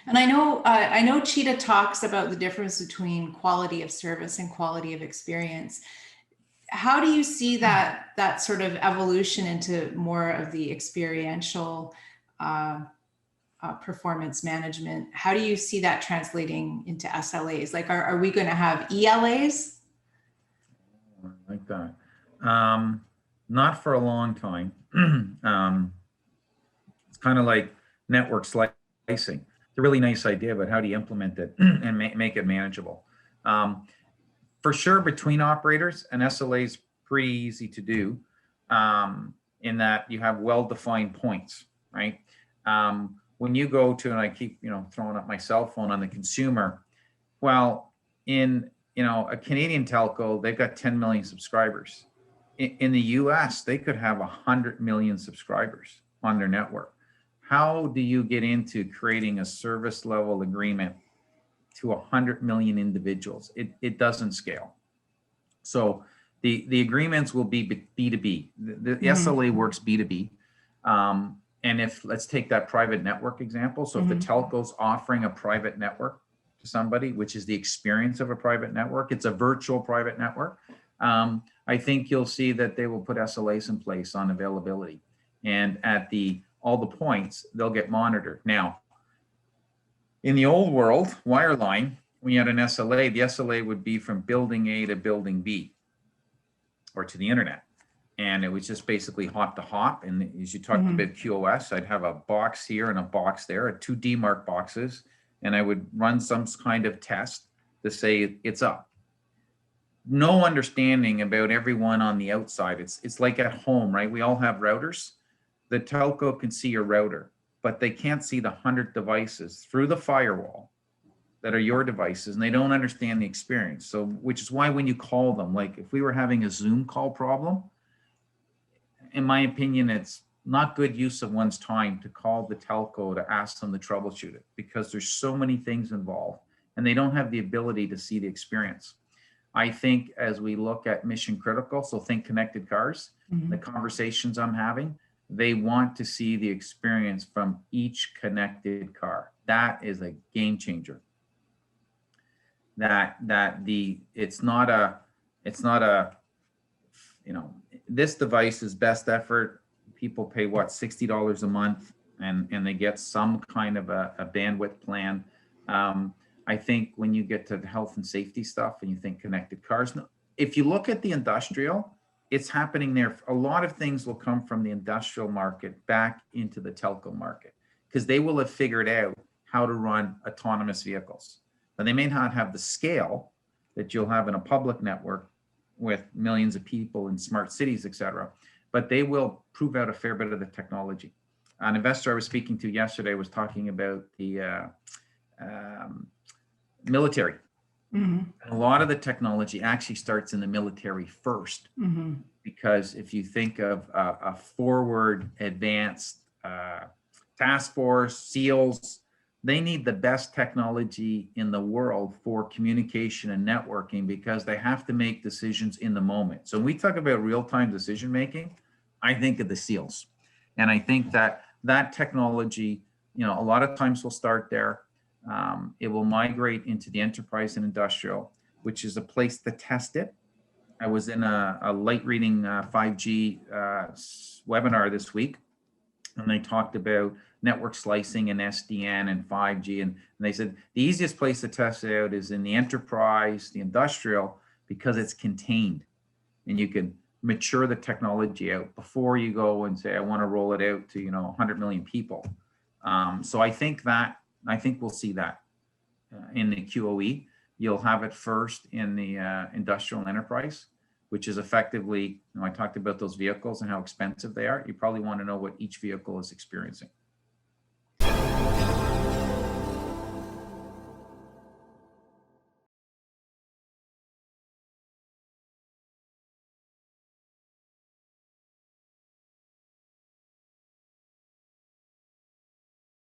And I know Cheetah talks about the difference between quality of service and quality of experience. How do you see that sort of evolution into more of the experiential performance management? How do you see that translating into SLAs? Like, are we going to have ELAs? I like that. Not for a long time. It's kind of like network slicing. It's a really nice idea, but how do you implement it and make it manageable? For sure, between operators, an SLA is pretty easy to do in that you have well-defined points, right? When you go to, and I keep throwing up my cell phone on the consumer, well, in a Canadian telco, they've got 10 million subscribers. In the US, they could have 100 million subscribers on their network. How do you get into creating a service level agreement to 100 million individuals? It doesn't scale. So the agreements will be B2B. The SLA works B2B. And let's take that private network example. So if the telco's offering a private network to somebody, which is the experience of a private network, it's a virtual private network. I think you'll see that they will put SLAs in place on availability. And at all the points, they'll get monitored. Now, in the old world, wireline, when you had an SLA, the SLA would be from building A to building B, or to the internet. And it was just basically hop to hop. And as you talked about QoS, I'd have a box here and a box there, 2 DMARC boxes, and I would run some kind of test to say it's up. No understanding about everyone on the outside. It's like at home, right? We all have routers. The telco can see your router, but they can't see the 100 devices through the firewall that are your devices, and they don't understand the experience. So, which is why when you call them, like if we were having a Zoom call problem, in my opinion, it's not good use of one's time to call the telco to ask them to troubleshoot it, because there's so many things involved and they don't have the ability to see the experience. I think as we look at mission critical, so think connected cars, the conversations I'm having, they want to see the experience from each connected car. That is a game changer. It's not a this device is best effort. People pay what, $60 a month, and they get some kind of a bandwidth plan. I think when you get to the health and safety stuff and you think connected cars, if you look at the industrial, it's happening there. A lot of things will come from the industrial market back into the telco market, because they will have figured out how to run autonomous vehicles. But they may not have the scale that you'll have in a public network with millions of people in smart cities, et cetera, but they will prove out a fair bit of the technology. An investor I was speaking to yesterday was talking about the military. A lot of the technology actually starts in the military first, because if you think of a forward advanced task force, SEALs, they need the best technology in the world for communication and networking, because they have to make decisions in the moment. So when we talk about real-time decision making, I think of the SEALs. And I think that technology, a lot of times will start there. It will migrate into the enterprise and industrial, which is a place to test it. I was in a light reading 5G webinar this week, and they talked about network slicing and SDN and 5G. And they said the easiest place to test it out is in the enterprise, the industrial, because it's contained and you can mature the technology out before you go and say, I want to roll it out to, 100 million people. So I think we'll see that in the QoE. You'll have it first in the industrial and enterprise, which is effectively, I talked about those vehicles and how expensive they are. You probably want to know what each vehicle is experiencing.